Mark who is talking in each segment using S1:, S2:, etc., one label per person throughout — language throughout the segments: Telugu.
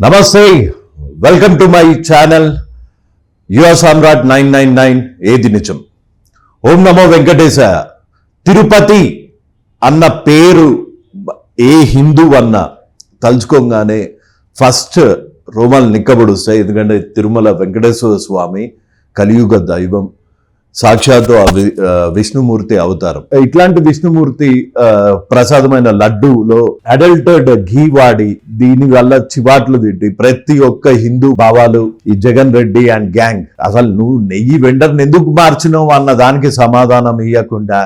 S1: నమస్తే, వెల్కమ్ టు మై ఛానల్ యువ సామ్రాట్ 999 ఏది నిజం. ఓం నమో వెంకటేశ. తిరుపతి అన్న పేరు ఏ హిందూ అన్న తలుచుకోగానే ఫస్ట్ రోమాలు నిక్కబడుస్తాయి. ఎందుకంటే తిరుమల వెంకటేశ్వర స్వామి కలియుగ దైవం, సాక్షాత్తు విష్ణుమూర్తి అవతారం. ఇట్లాంటి విష్ణుమూర్తి ప్రసాదమైన లడ్డూలో అడల్టెడ్ ఘీ వాడి దీని వల్ల చివాట్లు తిట్టి ప్రతి ఒక్క హిందూ భావాలు ఈ జగన్ రెడ్డి అండ్ గ్యాంగ్ అసలు నువ్వు నెయ్యి వెండర్ని ఎందుకు మార్చినావు అన్న దానికి సమాధానం ఇవ్వకుండా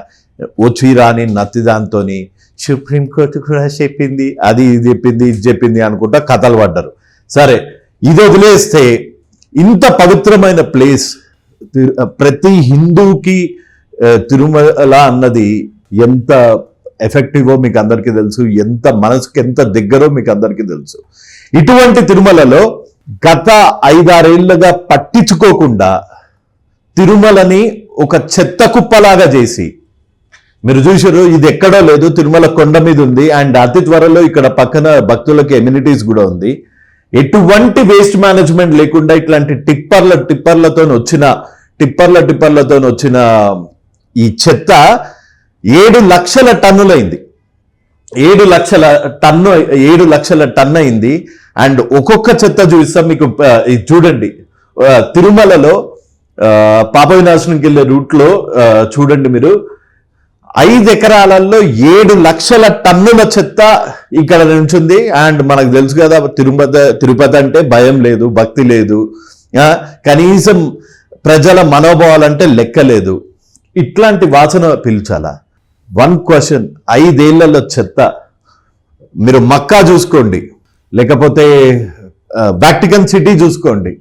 S1: వచ్చి రాని నత్తి దాంతో సుప్రీంకోర్టు కూడా చెప్పింది, అది ఇది చెప్పింది, ఇది చెప్పింది అనుకుంటా కథలు పడ్డారు. సరే, ఇది వదిలేస్తే ఇంత పవిత్రమైన ప్లేస్ ప్రతి హిందూకి తిరుమల అన్నది ఎంత ఎఫెక్టివో మీకు అందరికీ తెలుసు, ఎంత మనసుకి ఎంత దగ్గరో మీకు అందరికీ తెలుసు. ఇటువంటి తిరుమలలో గత 5-6 ఏళ్లుగా పట్టించుకోకుండా తిరుమలని ఒక చెత్త కుప్పలాగా చేసి, మీరు చూసారు ఇది ఎక్కడో లేదు, తిరుమల కొండ మీద ఉంది. అండ్ అతి త్వరలో ఇక్కడ పక్కన భక్తులకి ఎమ్యూనిటీస్ కూడా ఉంది. ఎటువంటి వేస్ట్ మేనేజ్మెంట్ లేకుండా ఇట్లాంటి టిప్పర్లతో వచ్చిన ఈ చెత్త 7 లక్షల టన్నులైంది. 7 లక్షల టన్ను అయింది. అండ్ ఒక్కొక్క చెత్త చూపిస్తాం మీకు. చూడండి, తిరుమలలో పాప వినాశనంకి వెళ్ళే రూట్లో చూడండి మీరు, 5 ఎకరాలలో 7 లక్షల టన్నుల చెత్త ఇక్కడ నుంచింది. అండ్ మనకు తెలుసు కదా, తిరుపతి అంటే భయం లేదు, భక్తి లేదు, కనీసం ప్రజల మనోభావాలంటే లెక్క లేదు. ఇట్లాంటి వాసన పిలిచాలా? 1 క్వశ్చన్, 5 ఏళ్లలో చెత్త. మీరు మక్కా చూసుకోండి, లేకపోతే వాటికన్ సిటీ చూసుకోండి,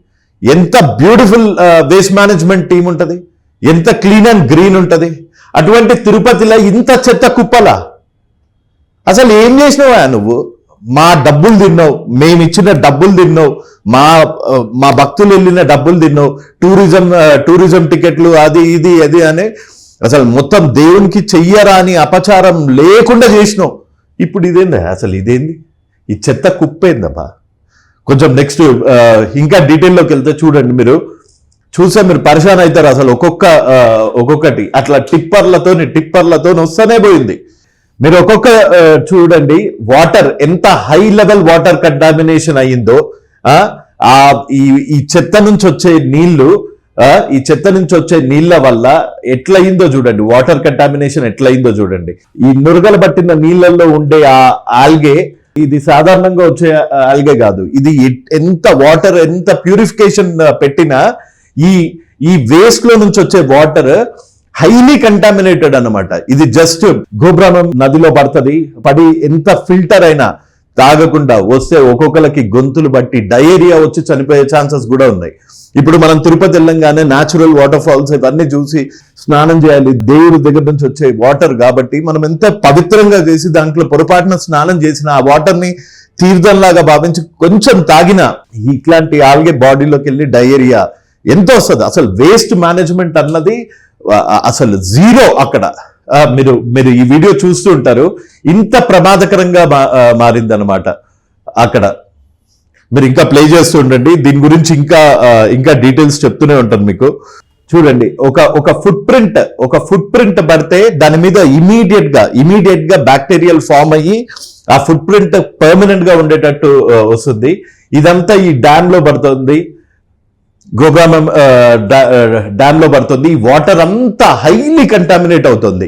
S1: ఎంత బ్యూటిఫుల్ వేస్ట్ మేనేజ్మెంట్ టీం ఉంటుంది, ఎంత క్లీన్ అండ్ గ్రీన్ ఉంటుంది. అటువంటి తిరుపతిలో ఇంత చెత్త కుప్పలా? అసలు ఏం చేసినావా నువ్వు? మా డబ్బులు తిన్నావు, మేమిచ్చిన డబ్బులు తిన్నావు, మా భక్తులు వెళ్ళిన డబ్బులు తిన్నావు, టూరిజం టికెట్లు అది ఇది అని అసలు మొత్తం దేవునికి చెయ్యరా అని అపచారం లేకుండా చేసినావు. ఇప్పుడు ఇదేంది అసలు? ఇదేంది ఈ చెత్త కుప్పేందబ్బా? కొంచెం నెక్స్ట్ ఇంకా డీటెయిల్లోకి వెళ్తే చూడండి, మీరు చూసే మీరు పరిశాన్ అవుతారు. అసలు ఒక్కొక్కటి అట్లా టిప్పర్లతో వస్తూనే పోయింది. మీరు ఒక్కొక్క చూడండి, వాటర్ ఎంత హై లెవెల్ వాటర్ కంటామినేషన్ అయ్యిందో. ఈ చెత్త నుంచి వచ్చే నీళ్ల వల్ల ఎట్లయిందో చూడండి, వాటర్ కంటామినేషన్ ఎట్లయిందో చూడండి. ఈ నురగలు పట్టిన నీళ్ళల్లో ఉండే ఆ ఆల్గే, ఇది సాధారణంగా వచ్చే ఆల్గే కాదు. ఇది ఎంత వాటర్ ఎంత ప్యూరిఫికేషన్ పెట్టినా ఈ వేస్ట్ లో నుంచి వచ్చే వాటర్ హైలీ కంటామినేటెడ్ అన్నమాట. ఇది జస్ట్ గోబ్రాహ్మణం నదిలో పడి ఎంత ఫిల్టర్ అయినా తాగకుండా వస్తే ఒక్కొక్కరికి గొంతులు బట్టి డయేరియా వచ్చి చనిపోయే ఛాన్సెస్ కూడా ఉన్నాయి. ఇప్పుడు మనం తిరుపతి వెళ్ళంగానే న్యాచురల్ వాటర్ ఫాల్స్ ఇవన్నీ చూసి స్నానం చేయాలి. దేవుడి దగ్గర నుంచి వచ్చే వాటర్ కాబట్టి మనం ఎంత పవిత్రంగా చేసి దాంట్లో పొరపాటున స్నానం చేసిన ఆ వాటర్ ని తీర్థంలాగా భావించి కొంచెం తాగినా ఇట్లాంటి ఆల్గే బాడీలోకి వెళ్ళి డయేరియా ఎంత వస్తుంది. అసలు వేస్ట్ మేనేజ్మెంట్ అన్నది అసలు జీరో అక్కడ. మీరు ఈ వీడియో చూస్తూ ఉంటారు, ఇంత ప్రమాదకరంగా మారిందనమాట అక్కడ. మీరు ఇంకా ప్లే చేస్తూ ఉండండి, దీని గురించి ఇంకా డీటెయిల్స్ చెప్తూనే ఉంటాను మీకు. చూడండి, ఒక ఫుట్ ప్రింట్ పడితే దాని మీద ఇమీడియట్ గా బ్యాక్టీరియల్ ఫామ్ అయ్యి ఆ ఫుట్ ప్రింట్ పర్మనెంట్ గా ఉండేటట్టు వస్తుంది. ఇదంతా ఈ డ్యామ్ లో పడుతుంది, గోబ్రాహ్మణం డ్యామ్ లో పడుతుంది. ఈ వాటర్ అంతా హైలీ కంటామినేట్ అవుతుంది.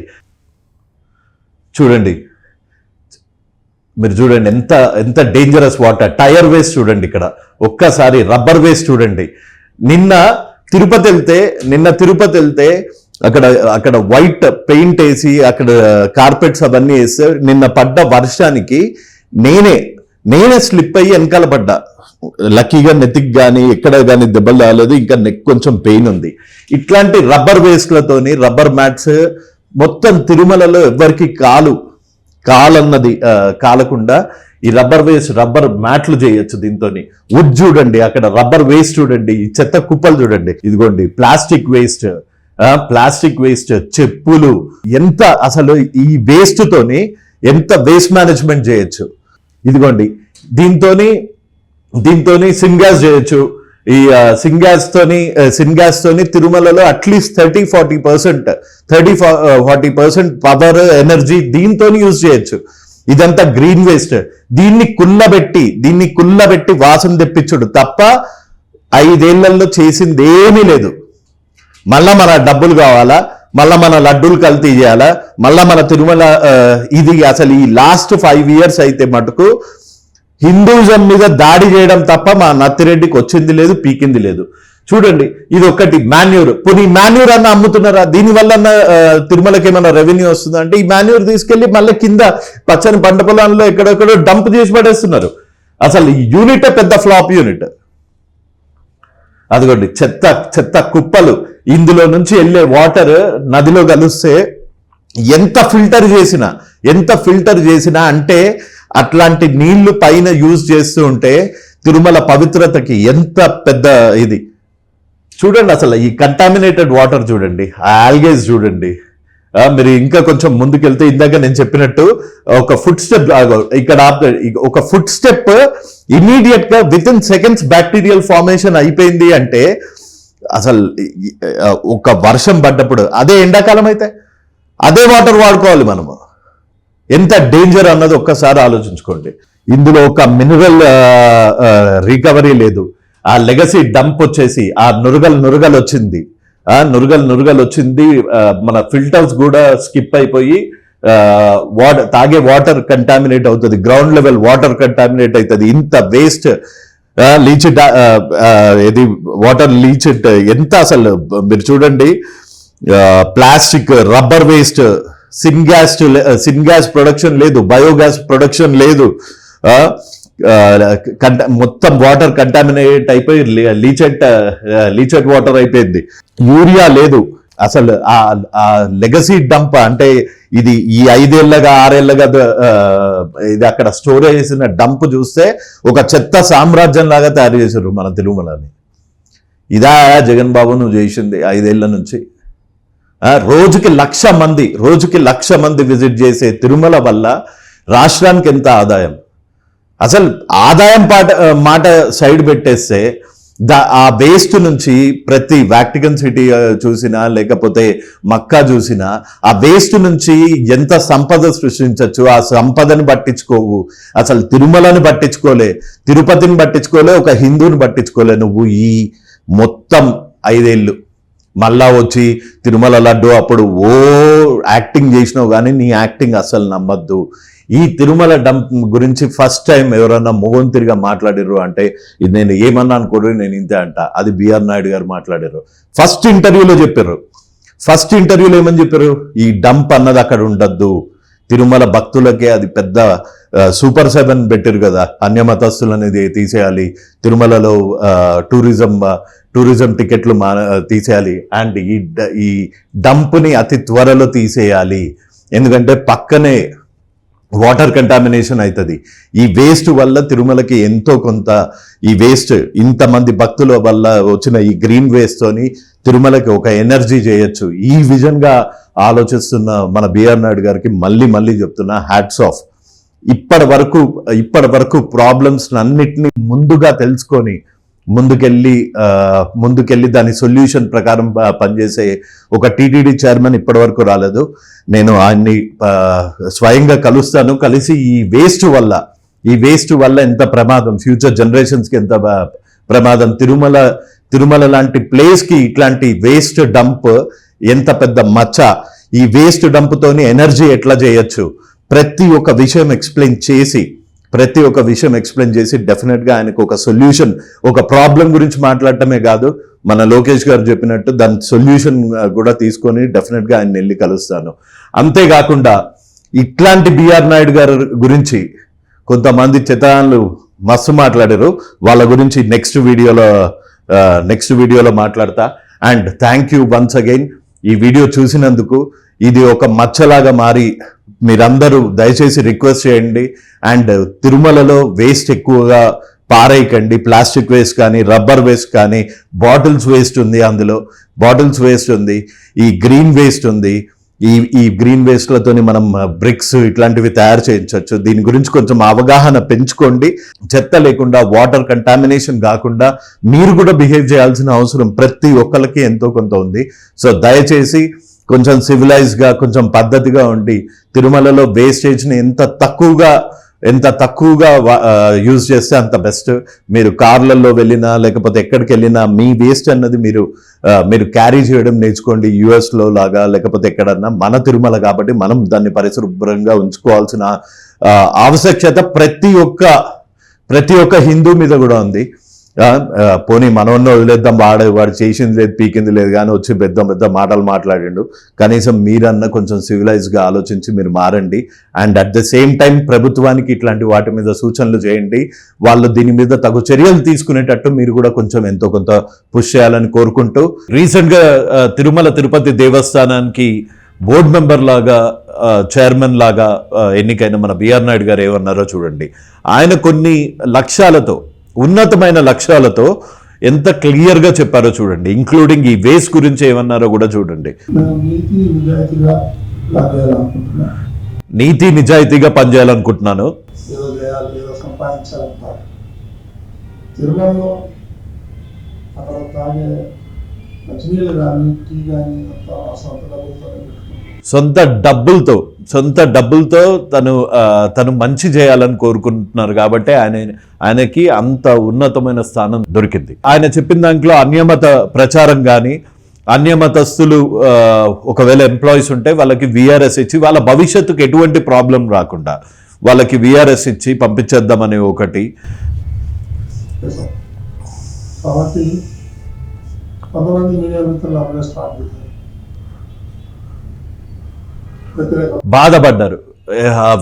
S1: చూడండి, మీరు చూడండి ఎంత డేంజరస్ వాటర్. టైర్ వేస్ట్ చూడండి, ఇక్కడ ఒక్కసారి రబ్బర్ వేస్ట్ చూడండి. నిన్న తిరుపతి వెళ్తే అక్కడ వైట్ పెయింట్ వేసి అక్కడ కార్పెట్స్ అవన్నీ వేస్తే నిన్న పడ్డ వర్షానికి నేనే స్లిప్ అయ్యి వెనకాల పడ్డా. లక్కీగా నెత్తికి కానీ ఎక్కడ కానీ దెబ్బలు రాలేదు, ఇంకా నెక్ కొంచెం పెయిన్ ఉంది. ఇట్లాంటి రబ్బర్ వేస్ట్లతోని రబ్బర్ మ్యాట్స్ మొత్తం తిరుమలలో ఎవరికి కాలన్నది కాలకుండా ఈ రబ్బర్ మ్యాట్లు చేయొచ్చు దీంతో. వుడ్ చూడండి, అక్కడ రబ్బర్ వేస్ట్ చూడండి, ఈ చెత్త కుప్పలు చూడండి, ఇదిగోండి ప్లాస్టిక్ వేస్ట్, చెప్పులు, ఎంత అసలు ఈ వేస్ట్ తోని ఎంత వేస్ట్ మేనేజ్మెంట్ చేయొచ్చు. ఇదిగోండి, దీంతోని దీంతోని సింగ్యాస్ చేయొచ్చు. ఈ సింగ్యాస్ తోని తిరుమలలో అట్లీస్ట్ 30-40% పవర్ ఎనర్జీ దీంతో యూజ్ చేయొచ్చు. ఇదంతా గ్రీన్ వేస్ట్. దీన్ని కుల్లబెట్టి వాసన తెప్పించుడు తప్ప 5 ఏళ్లలో చేసింది ఏమీ లేదు. మళ్ళా మన డబ్బులు కావాలా, మళ్ళా మన లడ్డూలు కల్తీ చేయాలా, మళ్ళా మన తిరుమల ఇది అసలు ఈ లాస్ట్ 5 years అయితే మటుకు హిందూయిజం మీద దాడి చేయడం తప్ప మా నత్తిరెడ్డికి వచ్చింది లేదు, పీకింది లేదు. చూడండి, ఇది ఒకటి మాన్యూర్. పోనీ మాన్యూర్ అన్న అమ్ముతున్నారా? దీనివల్ల తిరుమలకి ఏమైనా రెవెన్యూ వస్తుందా అంటే ఈ మాన్యూర్ తీసుకెళ్లి మళ్ళీ కింద పచ్చని పంట పొలాల్లో ఎక్కడెక్కడో డంప్ చేసి పడేస్తున్నారు. అసలు యూనిట్ పెద్ద ఫ్లాప్ యూనిట్. అదిగోండి చెత్త కుప్పలు. ఇందులో నుంచి వెళ్ళే వాటర్ నదిలో కలిస్తే ఎంత ఫిల్టర్ చేసినా అంటే అట్లాంటి నీళ్లు పైన యూజ్ చేస్తూ ఉంటే తిరుమల పవిత్రతకి ఎంత పెద్ద ఇది. చూడండి అసలు ఈ కంటామినేటెడ్ వాటర్ చూడండి, ఆ ఆల్గేస్ చూడండి. మీరు ఇంకా కొంచెం ముందుకెళ్తే ఇందాక నేను చెప్పినట్టు ఒక ఫుట్ స్టెప్ ఇక్కడ ఒక ఫుట్ స్టెప్ ఇమీడియట్ గా with in seconds bacterial formation అయిపోయింది అంటే అసలు ఒక వర్షం పడ్డప్పుడు, అదే ఎండాకాలం అయితే అదే వాటర్ వాడుకోవాలి మనము. ఎంత డేంజర్ అన్నది ఒక్కసారి ఆలోచించుకోండి. ఇందులో ఒక మినరల్ రికవరీ లేదు. ఆ లెగసీ డంప్ వచ్చేసి ఆ నురగలు వచ్చింది. మన ఫిల్టర్స్ కూడా స్కిప్ అయిపోయి తాగే వాటర్ కంటామినేట్ అవుతుంది, గ్రౌండ్ లెవెల్ వాటర్ కంటామినేట్ అవుతుంది. ఇంత వేస్ట్ లీచిడ్ ఇది వాటర్ లీచిడ్ ఎంత అసలు మీరు చూడండి. ప్లాస్టిక్, రబ్బర్ వేస్ట్, సిన్గ్యాస్ ప్రొడక్షన్ లేదు, బయోగ్యాస్ ప్రొడక్షన్ లేదు. మొత్తం వాటర్ కంటామినేట్ అయిపోయి లీచెడ్ వాటర్ అయిపోయింది. యూరియా లేదు. అసలు ఆ లెగసీ డంప్ అంటే ఇది ఈ 5 ఏళ్లగా 6 ఏళ్లగా ఇది అక్కడ స్టోరేజ్ చేసిన డంప్ చూస్తే ఒక చెత్త సామ్రాజ్యం లాగా తయారు చేశారు మన తిరుమలని. ఇదా జగన్ బాబు నువ్వు చేసింది 5 ఏళ్ల నుంచి? రోజుకి 1,00,000 మంది విజిట్ చేసే తిరుమల వల్ల రాష్ట్రానికి ఎంత ఆదాయం? అసలు ఆదాయం మాట సైడ్ పెట్టేస్తే ఆ వేస్ట్ నుంచి ప్రతి వాటికన్ సిటీ చూసినా లేకపోతే మక్కా చూసినా ఆ వేస్ట్ నుంచి ఎంత సంపద సృష్టించవచ్చు. ఆ సంపదను పట్టించుకోవు. అసలు తిరుమలని పట్టించుకోలే, తిరుపతిని పట్టించుకోలే, ఒక హిందూని పట్టించుకోలే. నువ్వు ఈ మొత్తం 5 ఏళ్ళు మళ్ళా వచ్చి తిరుమల లడ్డు అప్పుడు యాక్టింగ్ చేసినావు, కానీ నీ యాక్టింగ్ అసలు నమ్మద్దు. ఈ తిరుమల డంప్ గురించి ఫస్ట్ టైం ఎవరన్నా మొగంతిరిగా మాట్లాడారు అంటే ఇది నేను ఏమన్నా అనుకోరు, నేను ఇంతే అంట. అది బిఆర్ నాయుడు గారు మాట్లాడారు. ఫస్ట్ ఇంటర్వ్యూలో ఏమని చెప్పారు? ఈ డంప్ అన్నది అక్కడ ఉండద్దు, తిరుమల భక్తులకే అది పెద్ద సూపర్ 7 పెట్టారు కదా, అన్యమతస్తులు అనేది తీసేయాలి, తిరుమలలో టూరిజం టికెట్లు తీసేయాలి, అండ్ ఈ డంప్ని అతి త్వరలో తీసేయాలి. ఎందుకంటే పక్కనే వాటర్ కంటామినేషన్ అవుతుంది. ఈ వేస్ట్ వల్ల తిరుమలకి ఎంతో కొంత ఈ వేస్ట్ ఇంతమంది భక్తుల వల్ల వచ్చిన ఈ గ్రీన్ వేస్ట్ తోని తిరుమలకి ఒక ఎనర్జీ చేయొచ్చు. ఈ విజన్ గా ఆలోచిస్తున్న మన బిఆర్ నాయుడు గారికి మళ్ళీ చెప్తున్నా హ్యాట్స్ ఆఫ్. ఇప్పటి వరకు ప్రాబ్లమ్స్ అన్నిటినీ ముందుగా తెలుసుకొని ముందుకెళ్ళి దాని సొల్యూషన్ ప్రకారం పనిచేసే ఒక టీటీడీ చైర్మన్ ఇప్పటి వరకు రాలేదు. నేను ఆయన్ని స్వయంగా కలుస్తాను. కలిసి ఈ వేస్ట్ వల్ల ఎంత ప్రమాదం, ఫ్యూచర్ జనరేషన్స్కి ఎంత ప్రమాదం, తిరుమల లాంటి ప్లేస్కి ఇట్లాంటి వేస్ట్ డంప్ ఎంత పెద్ద మచ్చ, ఈ వేస్ట్ డంప్తోని ఎనర్జీ ఎట్లా చేయొచ్చు, ప్రతి ఒక్క విషయం ఎక్స్ప్లెయిన్ చేసి డెఫినెట్గా ఆయనకు ఒక సొల్యూషన్, ఒక ప్రాబ్లం గురించి మాట్లాడటమే కాదు, మన లోకేష్ గారు చెప్పినట్టు దాని సొల్యూషన్ కూడా తీసుకొని డెఫినెట్గా ఆయన వెళ్ళి కలుస్తాను. అంతేకాకుండా ఇట్లాంటి బిఆర్ నాయుడు గారి గురించి కొంతమంది చిత్రాలు మస్తు మాట్లాడారు. వాళ్ళ గురించి నెక్స్ట్ వీడియోలో మాట్లాడతా. And thank you once again ఈ వీడియో చూసినందుకు. ఇది ఒక మచ్చలాగా మారి మీరందరూ దయచేసి రిక్వెస్ట్ చేయండి. అండ్ తిరుమలలో వేస్ట్ ఎక్కువగా పారేయకండి. ప్లాస్టిక్ వేస్ట్ కానీ, రబ్బర్ వేస్ట్ కానీ, బాటిల్స్ వేస్ట్ ఉంది, అందులో బాటిల్స్ వేస్ట్ ఉంది, ఈ గ్రీన్ వేస్ట్ ఉంది, ఈ గ్రీన్ వేస్ట్లతోని మనం బ్రిక్స్ ఇట్లాంటివి తయారు చేయించవచ్చు. దీని గురించి కొంచెం అవగాహన పెంచుకోండి. చెత్త లేకుండా, వాటర్ కంటామినేషన్ కాకుండా మీరు కూడా బిహేవ్ చేయాల్సిన అవసరం ప్రతి ఒక్కరికి ఎంతో కొంత ఉంది. సో దయచేసి కొంచెం సివిలైజ్గా, కొంచెం పద్ధతిగా ఉండి తిరుమలలో వేస్టేజ్ని ఎంత తక్కువగా యూజ్ చేస్తే అంత బెస్ట్. మీరు కార్లలో వెళ్ళినా లేకపోతే ఎక్కడికి వెళ్ళినా మీ వేస్ట్ అన్నది మీరు క్యారీ చేయడం నేర్చుకోండి. యుఎస్లో లాగా లేకపోతే ఎక్కడన్నా, మన తిరుమల కాబట్టి మనం దాన్ని పరిశుభ్రంగా ఉంచుకోవాల్సిన ఆవశ్యకత ప్రతి ఒక్క హిందూ మీద కూడా ఉంది. పోనీ మనవన్న వదిలేద్దాం, వాడు చేసింది లేదు పీకింది లేదు కానీ వచ్చి పెద్ద మాటలు మాట్లాడిండు. కనీసం మీరన్నా కొంచెం సివిలైజ్గా ఆలోచించి మీరు మారండి. And at the same time ప్రభుత్వానికి ఇట్లాంటి వాటి మీద సూచనలు చేయండి. వాళ్ళు దీని మీద తగు చర్యలు తీసుకునేటట్టు మీరు కూడా కొంచెం ఎంతో కొంత పుష్ చేయాలని కోరుకుంటూ, రీసెంట్గా తిరుమల తిరుపతి దేవస్థానానికి బోర్డు మెంబర్ లాగా, చైర్మన్ లాగా ఎన్నికైన మన బిఆర్ నాయుడు గారు ఏమన్నారో చూడండి. ఆయన కొన్ని ఉన్నతమైన లక్ష్యాలతో ఎంత క్లియర్గా చెప్పారో చూడండి. ఇంక్లూడింగ్ ఈ వేస్ట్ గురించి ఏమన్నారో కూడా చూడండి. నీతి నిజాయితీగా పనిచేయాలనుకుంటున్నాను. సొంత డబ్బులతో తను మంచి చేయాలని కోరుకుంటున్నారు కాబట్టి ఆయనకి అంత ఉన్నతమైన స్థానం దొరికింది. ఆయన చెప్పిన దాంట్లో అన్యమత ప్రచారం కానీ, అన్యమతస్తులు ఒకవేళ ఎంప్లాయీస్ ఉంటే వాళ్ళకి విఆర్ఎస్ ఇచ్చి వాళ్ళ భవిష్యత్తుకు ఎటువంటి ప్రాబ్లం రాకుండా వాళ్ళకి విఆర్ఎస్ ఇచ్చి పంపించేద్దామని ఒకటి. బాధపడ్డారు.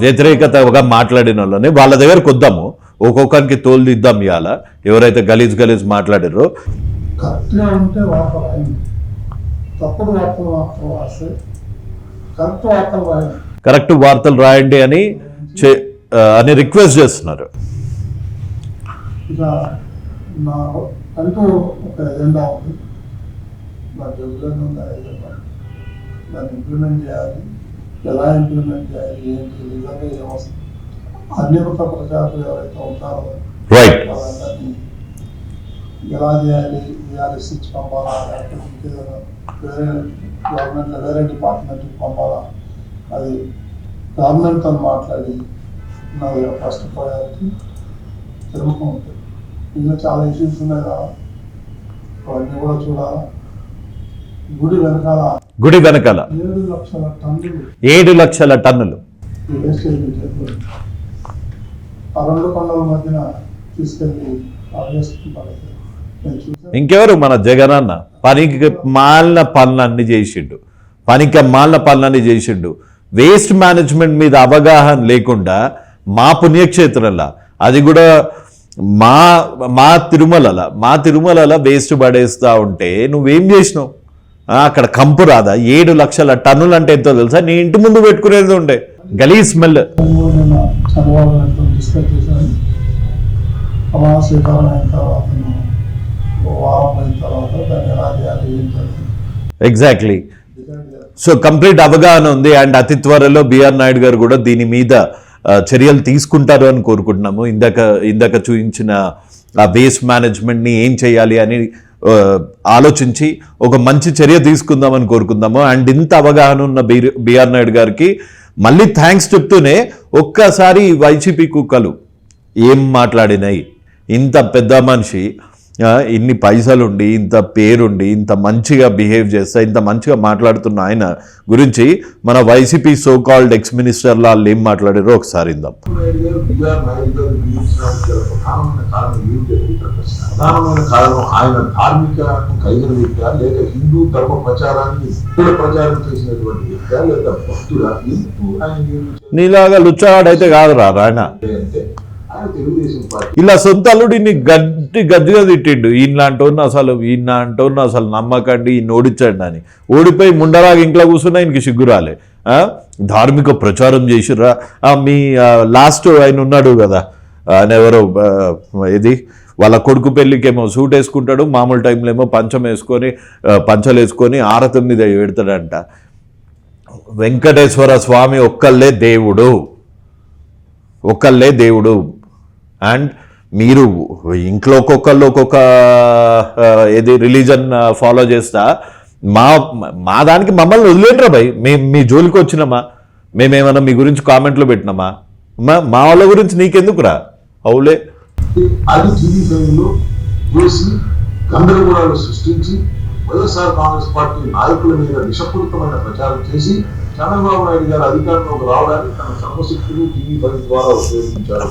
S1: వ్యతిరేకతగా మాట్లాడిన వాళ్ళని వాళ్ళ దగ్గరకు వద్దాము, ఒక్కొక్కరికి తోలుదిద్దాం. ఇవాళ ఎవరైతే గలీజ్ మాట్లాడారో కరెక్ట్ వార్తలు రాయండి అని రిక్వెస్ట్ చేస్తున్నారు.
S2: ఎలా ఇంప్లిమెంట్ చేయాలి, ఏంటి నిజంగా ఏమొస్తుంది, అన్యమత ప్రజలు ఎవరైతే ఉంటారో వాళ్ళందరినీ ఎలా చేయాలి, విఆర్ఎస్ ఇచ్చి పంపాలా, లేకపోతే వేరే గవర్నమెంట్లో వేరే డిపార్ట్మెంట్కి పంపాలా, అది గవర్నమెంట్తో మాట్లాడి నాది ఫస్ట్ ప్రయారిటీ జరుగుతూ ఉంటుంది. ఇంకా చాలా ఇష్యూస్ ఉన్నాయి కదా, అవన్నీ కూడా చూడాలా. గుడి వెనకాల 7 లక్షల టన్నులు ఇంకెవరు మన జగనన్న పనికి మాలిన పనులన్నీ చేసిండు. వేస్ట్ మేనేజ్మెంట్ మీద అవగాహన లేకుండా మా పుణ్యక్షేత్రంలో, అది కూడా మా తిరుమలలో వేస్ట్ పడేస్తా ఉంటే నువ్వేం చేసినావు? అక్కడ కంపు రాదా? 7 లక్షల టన్నులు అంటే ఎంతో తెలుసా? నీ ఇంటి ముందు పెట్టుకునేది ఉండే గలీజ్ స్మెల్. ఎగ్జాక్ట్లీ. సో కంప్లీట్ అవగాహన ఉంది. అండ్ అతి త్వరలో బిఆర్ నాయుడు గారు కూడా దీని మీద చర్యలు తీసుకుంటారు అని కోరుకుంటున్నాము. ఇందాక చూపించిన ఆ వేస్ట్ మేనేజ్మెంట్ని ఏం చేయాలి అని ఆలోచించి ఒక మంచి చర్య తీసుకుందామని కోరుకుందాము. అండ్ ఇంత అవగాహన ఉన్న బిఆర్ నాయుడు గారికి మళ్ళీ థ్యాంక్స్ చెప్తూనే, ఒక్కసారి వైసీపీ కుక్కలు ఏం మాట్లాడినాయి, ఇంత పెద్ద మనిషి, ఇన్ని పైసలుండి, ఇంత పేరుండి, ఇంత మంచిగా బిహేవ్ చేస్తా, ఇంత మంచిగా మాట్లాడుతున్న ఆయన గురించి మన వైసీపీ సో కాల్డ్ ఎక్స్ మినిస్టర్లు వాళ్ళు ఏం మాట్లాడారో ఒకసారి ఇందాం.
S3: ప్రధానమైన కారణం ఆయన ధార్మిక కలిగిన వ్యక్తి, లేక హిందూ ధర్మ ప్రచారాన్ని ప్రచారం చేసినటువంటి వ్యక్తి, లేదా భక్తుడా?
S1: నీలాగా లుచ్చాడైతే కాదురా ఆయన.
S3: అంటే ఆయన తెలుగుదేశం పార్టీ
S1: ఇలా సొంత అల్లుడిని గట్టిగా తిట్టిండు. ఈయనలాంటోని అసలు నమ్మకండి, ఈయన ఓడించండి అని. ఓడిపోయి ముండరాగా ఇంట్లో కూర్చున్నా ఈయనకి సిగ్గురాలే. ధార్మిక ప్రచారం చేసిర్రా. మీ లాస్ట్ ఆయన ఉన్నాడు కదా, ఆయన ఎవరో వాళ్ళ కొడుకు పెళ్ళికేమో సూట్ వేసుకుంటాడు, మామూలు టైంలో ఏమో పంచలు వేసుకొని ఆరతం మీద పెడతాడంట.
S2: వెంకటేశ్వర స్వామి ఒక్కళ్ళే దేవుడు అండ్ మీరు ఇంట్లో ఒక్కొక్క ఏది రిలీజన్ ఫాలో చేస్తా మా దానికి మమ్మల్ని వదిలేంట్రా భయ్. మీ జోలికి వచ్చినామా? మేమేమన్నా మీ గురించి కామెంట్లు పెట్టినామా? మా వాళ్ళ గురించి నీకెందుకురా? అవులే,
S3: అది టీడీపీలో చేసి గందరగోళాలు సృష్టించి వైఎస్ఆర్ కాంగ్రెస్ పార్టీ నాయకుల మీద విషపూరితమైన ప్రచారం చేసి చంద్రబాబు నాయుడు గారు అధికారంలోకి రావడానికి తన సర్వశక్తులు టీవీ ద్వారా ఉపయోగించారు.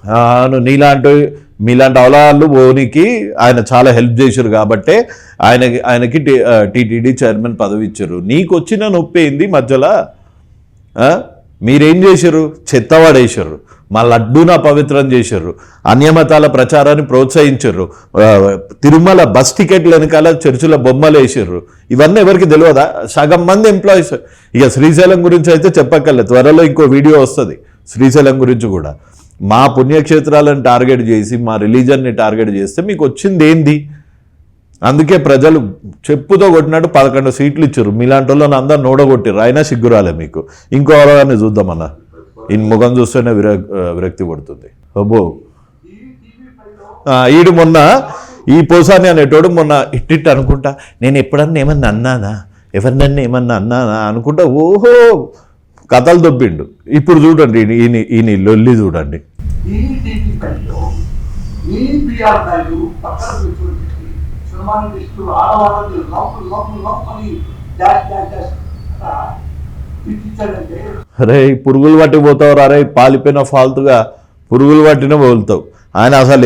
S2: మీలాంటి అవలాళ్ళు ఓనికి ఆయన చాలా హెల్ప్ చేశారు కాబట్టే ఆయనకి టీటీడీ చైర్మన్ పదవి ఇచ్చారు. నీకు వచ్చిన నొప్పి ఏంది మధ్యలో? మీరేం చేశారు? చెత్తవాడేశారు, మా లడ్డూన అపవిత్రం చేశారు, అన్యమతాల ప్రచారాన్ని ప్రోత్సహించారు, తిరుమల బస్ టికెట్ల వెనకాల చర్చిల బొమ్మలు వేసారు. ఇవన్నీ ఎవరికి తెలియదా? సగం మంది ఎంప్లాయీస్. ఇక శ్రీశైలం గురించి అయితే చెప్పక్కర్లేదు, త్వరలో ఇంకో వీడియో వస్తుంది శ్రీశైలం గురించి కూడా. మా పుణ్యక్షేత్రాలను టార్గెట్ చేసి మా రిలీజన్ని టార్గెట్ చేస్తే మీకు వచ్చింది ఏంది? అందుకే ప్రజలు చెప్పుతో కొట్టినట్టు 11 సీట్లు ఇచ్చారు. మీలాంటి వాళ్ళని అందరు నోడగొట్టారు, అయినా సిగ్గురాలే మీకు. ఇంకో వాళ్ళని చూద్దామన్నా, ఈ ముఖం చూస్తేనే విరక్తి పడుతుంది. అబ్బో, ఈడు మొన్న ఈ పోసాని అనేటోడు మొన్న ఇట్టిట్ అనుకుంటా, నేను ఎప్పుడన్నా ఏమన్నా అన్నానా, ఎవరినన్నా ఏమన్నా అన్నానా అనుకుంటా ఓహో కథలు దొబ్బిండు. ఇప్పుడు చూడండి ఈయన లొల్లి చూడండి. అరే పురుగులు పట్టి పోతావు రే, పాలిపోయిన ఫాల్తుగా పురుగులు పట్టిన పోలుతావు. ఆయన అసలు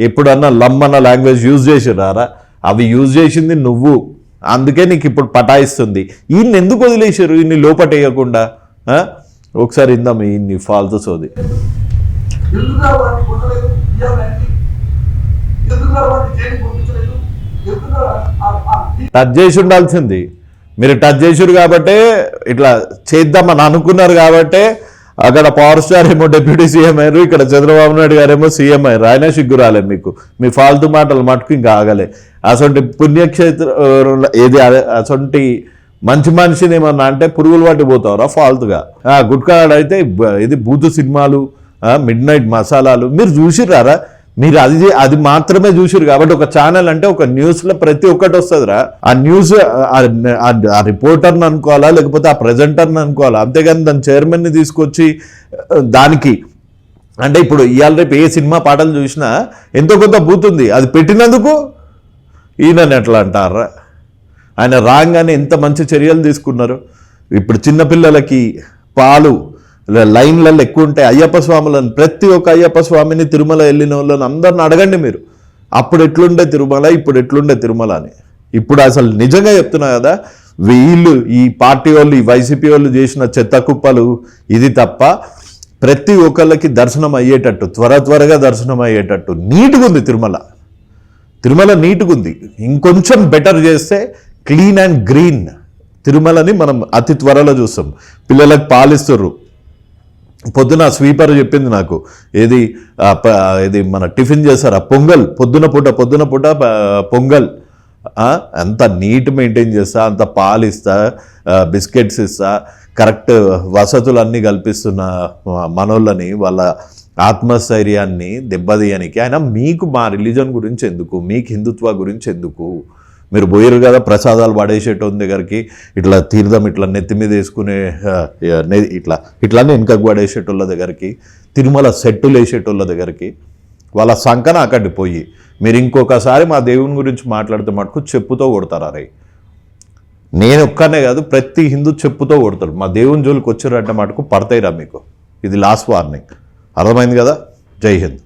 S2: ఎప్పుడన్నా లమ్మన్న లాంగ్వేజ్ యూజ్ చేసిరారా? అవి యూజ్ చేసింది నువ్వు, అందుకే నీకు ఇప్పుడు పటాయిస్తుంది. ఈయన్ని ఎందుకు వదిలేశారు ఈయన్ని లోపటేయకుండా? ఒకసారి ఇందాం ఈయన్ని ఫాల్తు సోది. టచ్ చేసి ఉండాల్సింది, మీరు టచ్ చేసారు కాబట్టే ఇట్లా చేద్దామని అనుకున్నారు కాబట్టే అక్కడ పవర్ స్టార్ ఏమో డిప్యూటీ సీఎం అయ్యారు, ఇక్కడ చంద్రబాబు నాయుడు గారేమో సీఎం అయ్యారు. ఆయన సిగ్గు రాలే మీకు, మీ ఫాల్తు మాటలు మటుకు ఇంకా ఆగలే. అసొంటి పుణ్యక్షేత్ర ఏది అసొంటి మంచి మనిషిని ఏమన్నా అంటే పురుగులు పట్టిపోతావురా ఫాల్తుగా. గుట్కాడైతే ఇది బూతు సినిమాలు, మిడ్ నైట్ మసాలాలు మీరు చూసిర్రారా? మీరు అది మాత్రమే చూసిరు కాబట్టి ఒక ఛానల్ అంటే ఒక న్యూస్లో ప్రతి ఒక్కటి వస్తుందిరా. ఆ న్యూస్ ఆ రిపోర్టర్ని అనుకోవాలా, లేకపోతే ఆ ప్రజెంటర్ని అనుకోవాలా, అంతేగాని దాని చైర్మన్ని తీసుకొచ్చి దానికి అంటే ఇప్పుడు ఇవాళ రేపు ఏ సినిమా పాటలు చూసినా ఎంతో కొంత బూతుంది, అది పెట్టినందుకు ఈయనని ఎట్లా అంటారా? ఆయన రాగానే ఎంత మంచి చర్యలు తీసుకున్నారు. ఇప్పుడు చిన్నపిల్లలకి పాలు లైన్లలో ఎక్కువ ఉంటాయి. అయ్యప్ప స్వాములను ప్రతి ఒక్క అయ్యప్ప స్వామిని తిరుమల వెళ్ళిన వాళ్ళని అందరిని అడగండి మీరు, అప్పుడు ఎట్లుండే తిరుమల, ఇప్పుడు ఎట్లుండే తిరుమల అని. ఇప్పుడు అసలు నిజంగా చెప్తున్నా కదా, వీళ్ళు ఈ పార్టీ వాళ్ళు ఈ వైసీపీ వాళ్ళు చేసిన చెత్త కుప్పలు ఇది తప్ప ప్రతి ఒక్కళ్ళకి దర్శనం అయ్యేటట్టు త్వరగా దర్శనం అయ్యేటట్టు నీట్గా ఉంది తిరుమల నీట్గా ఉంది. ఇంకొంచెం బెటర్ చేస్తే క్లీన్ అండ్ గ్రీన్ తిరుమలని మనం అతి త్వరలో చూస్తాం. పిల్లలకు పాలిస్తారు. పొద్దున స్వీపర్ చెప్పింది నాకు, ఏది మన టిఫిన్ చేస్తారా పొంగల్, పొద్దున పూట పొంగల్ అంత నీట్ మెయింటైన్ చేస్తా, అంత పాలు ఇస్తా, బిస్కెట్స్ ఇస్తా, కరెక్ట్ వసతులన్నీ కల్పిస్తున్న మనోళ్ళని వాళ్ళ ఆత్మస్థైర్యాన్ని దెబ్బతీయనికి. ఆయన మీకు మా రిలీజన్ గురించి ఎందుకు, మీకు హిందుత్వ గురించి ఎందుకు? మీరు పోయారు కదా ప్రసాదాలు పడేసేటోని దగ్గరికి, ఇట్లా తీర్థం ఇట్లా నెత్తి మీద వేసుకునే ఇట్లానే వెనుకకు పడేసేటోళ్ళ దగ్గరికి, తిరుమల సెట్టులు వేసేటోళ్ళ దగ్గరికి, వాళ్ళ సంకన అక్కడికి పోయి మీరు ఇంకొకసారి మా దేవుని గురించి మాట్లాడితే మటుకు చెప్పుతో కొడతారా రే? నేను ఒక్కనే కాదు, ప్రతి హిందూ చెప్పుతో కొడతాడు. మా దేవుని జోలికి వచ్చారంటే మటుకు పడతాయిరా మీకు. ఇది లాస్ట్ వార్నింగ్, అర్థమైంది కదా? జై హింద్.